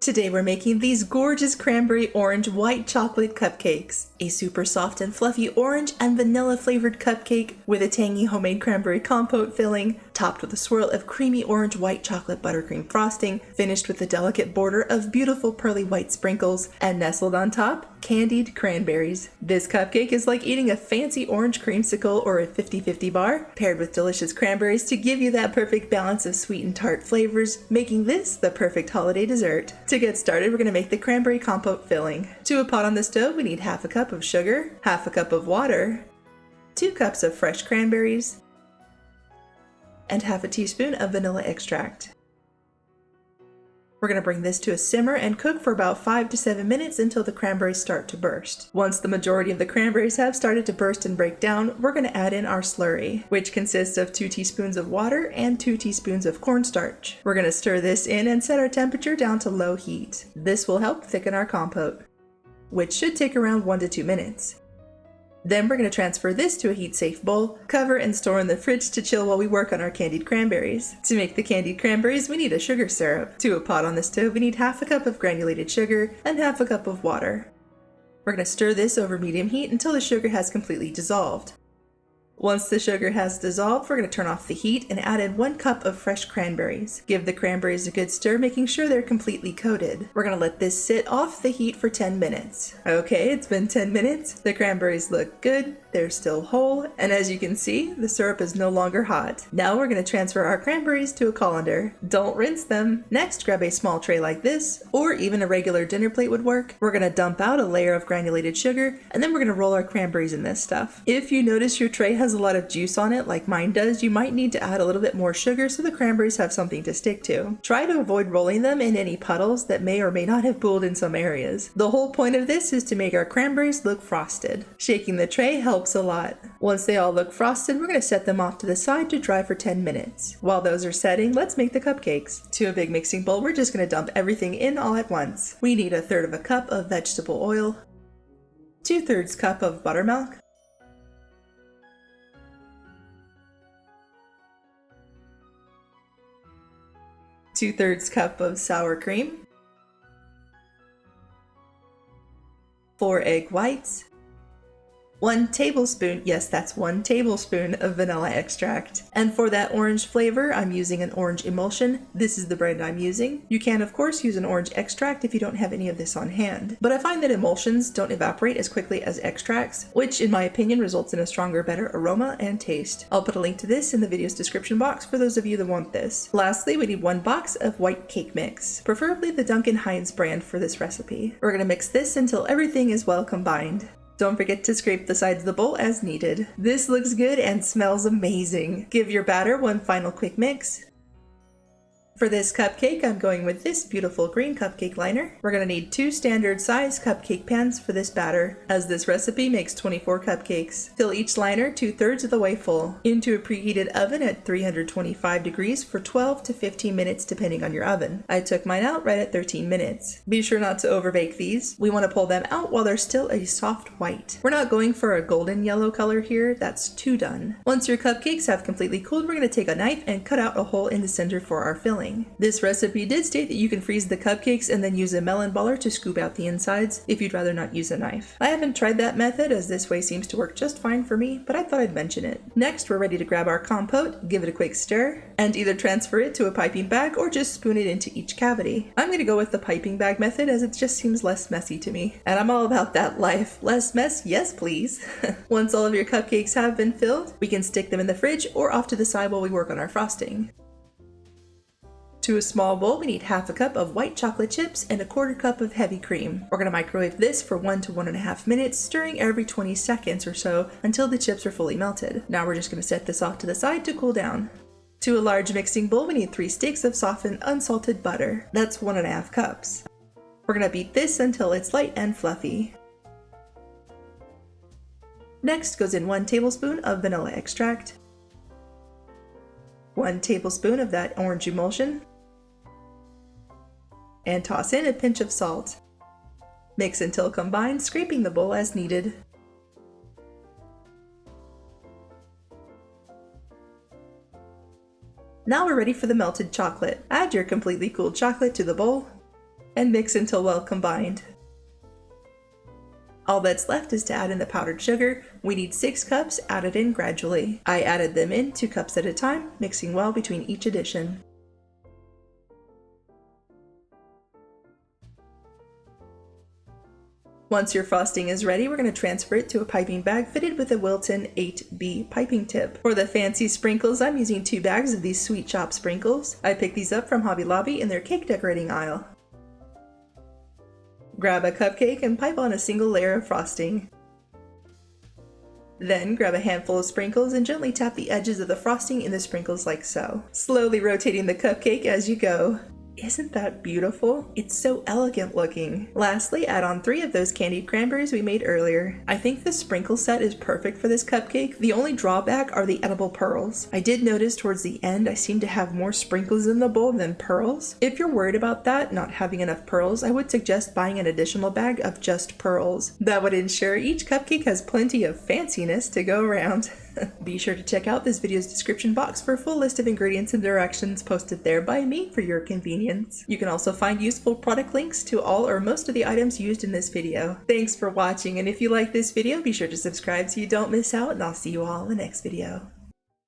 Today we're making these gorgeous cranberry orange white chocolate cupcakes. A super soft and fluffy orange and vanilla flavored cupcake with a tangy homemade cranberry compote filling, topped with a swirl of creamy orange white chocolate buttercream frosting, finished with a delicate border of beautiful pearly white sprinkles, and nestled on top, candied cranberries. This cupcake is like eating a fancy orange creamsicle or a 50-50 bar, paired with delicious cranberries to give you that perfect balance of sweet and tart flavors, making this the perfect holiday dessert. To get started, we're going to make the cranberry compote filling. To a pot on the stove, we need half a cup of sugar, half a cup of water, 2 cups of fresh cranberries, and half a teaspoon of vanilla extract. We're going to bring this to a simmer and cook for about 5 to 7 minutes until the cranberries start to burst. Once the majority of the cranberries have started to burst and break down, we're going to add in our slurry, which consists of 2 teaspoons of water and 2 teaspoons of cornstarch. We're going to stir this in and set our temperature down to low heat. This will help thicken our compote, which should take around 1 to 2 minutes. Then we're going to transfer this to a heat-safe bowl, cover and store in the fridge to chill while we work on our candied cranberries. To make the candied cranberries, we need a sugar syrup. To a pot on the stove, we need half a cup of granulated sugar and half a cup of water. We're going to stir this over medium heat until the sugar has completely dissolved. Once the sugar has dissolved, we're going to turn off the heat and add in 1 cup of fresh cranberries. Give the cranberries a good stir, making sure they're completely coated. We're going to let this sit off the heat for 10 minutes. Okay, it's been 10 minutes. The cranberries look good, they're still whole, and as you can see, the syrup is no longer hot. Now we're going to transfer our cranberries to a colander. Don't rinse them. Next, grab a small tray like this, or even a regular dinner plate would work. We're going to dump out a layer of granulated sugar, and then we're going to roll our cranberries in this stuff. If you notice your tray has a lot of juice on it, like mine does, you might need to add a little bit more sugar so the cranberries have something to stick to. Try to avoid rolling them in any puddles that may or may not have pooled in some areas. The whole point of this is to make our cranberries look frosted. Shaking the tray helps a lot. Once they all look frosted, we're going to set them off to the side to dry for 10 minutes. While those are setting, let's make the cupcakes. To a big mixing bowl, we're just going to dump everything in all at once. We need 1/3 cup of vegetable oil, 2/3 cup of buttermilk, 2/3 cup of sour cream, 4 egg whites, 1 tablespoon, yes, that's 1 tablespoon of vanilla extract. And for that orange flavor, I'm using an orange emulsion. This is the brand I'm using. You can, of course, use an orange extract if you don't have any of this on hand. But I find that emulsions don't evaporate as quickly as extracts, which in my opinion results in a stronger, better aroma and taste. I'll put a link to this in the video's description box for those of you that want this. Lastly, we need 1 box of white cake mix, preferably the Duncan Hines brand for this recipe. We're going to mix this until everything is well combined. Don't forget to scrape the sides of the bowl as needed. This looks good and smells amazing. Give your batter 1 final quick mix. For this cupcake, I'm going with this beautiful green cupcake liner. We're going to need 2 standard size cupcake pans for this batter, as this recipe makes 24 cupcakes. Fill each liner 2/3 of the way full into a preheated oven at 325 degrees for 12 to 15 minutes depending on your oven. I took mine out right at 13 minutes. Be sure not to overbake these. We want to pull them out while they're still a soft white. We're not going for a golden yellow color here, that's too done. Once your cupcakes have completely cooled, we're going to take a knife and cut out a hole in the center for our filling. This recipe did state that you can freeze the cupcakes and then use a melon baller to scoop out the insides if you'd rather not use a knife. I haven't tried that method as this way seems to work just fine for me, but I thought I'd mention it. Next, we're ready to grab our compote, give it a quick stir, and either transfer it to a piping bag or just spoon it into each cavity. I'm going to go with the piping bag method as it just seems less messy to me. And I'm all about that life. Less mess, yes please. Once all of your cupcakes have been filled, we can stick them in the fridge or off to the side while we work on our frosting. To a small bowl, we need half a cup of white chocolate chips and 1/4 cup of heavy cream. We're going to microwave this for 1 to 1.5 minutes, stirring every 20 seconds or so until the chips are fully melted. Now we're just going to set this off to the side to cool down. To a large mixing bowl, we need 3 sticks of softened unsalted butter. That's 1.5 cups. We're going to beat this until it's light and fluffy. Next goes in 1 tablespoon of vanilla extract, 1 tablespoon of that orange emulsion, and toss in a pinch of salt. Mix until combined, scraping the bowl as needed. Now we're ready for the melted chocolate. Add your completely cooled chocolate to the bowl. and mix until well combined. All that's left is to add in the powdered sugar. We need 6 cups, added in gradually. I added them in 2 cups at a time, mixing well between each addition. Once your frosting is ready, we're going to transfer it to a piping bag fitted with a Wilton 8B piping tip. For the fancy sprinkles, I'm using 2 bags of these Sweet Shop sprinkles. I picked these up from Hobby Lobby in their cake decorating aisle. Grab a cupcake and pipe on a single layer of frosting. Then grab a handful of sprinkles and gently tap the edges of the frosting in the sprinkles like so, slowly rotating the cupcake as you go. Isn't that beautiful? It's so elegant looking. Lastly, add on 3 of those candied cranberries we made earlier. I think the sprinkle set is perfect for this cupcake. The only drawback are the edible pearls. I did notice towards the end I seem to have more sprinkles in the bowl than pearls. If you're worried about that, not having enough pearls, I would suggest buying an additional bag of just pearls. That would ensure each cupcake has plenty of fanciness to go around. Be sure to check out this video's description box for a full list of ingredients and directions posted there by me for your convenience. You can also find useful product links to all or most of the items used in this video. Thanks for watching, and if you like this video, be sure to subscribe so you don't miss out, and I'll see you all in the next video.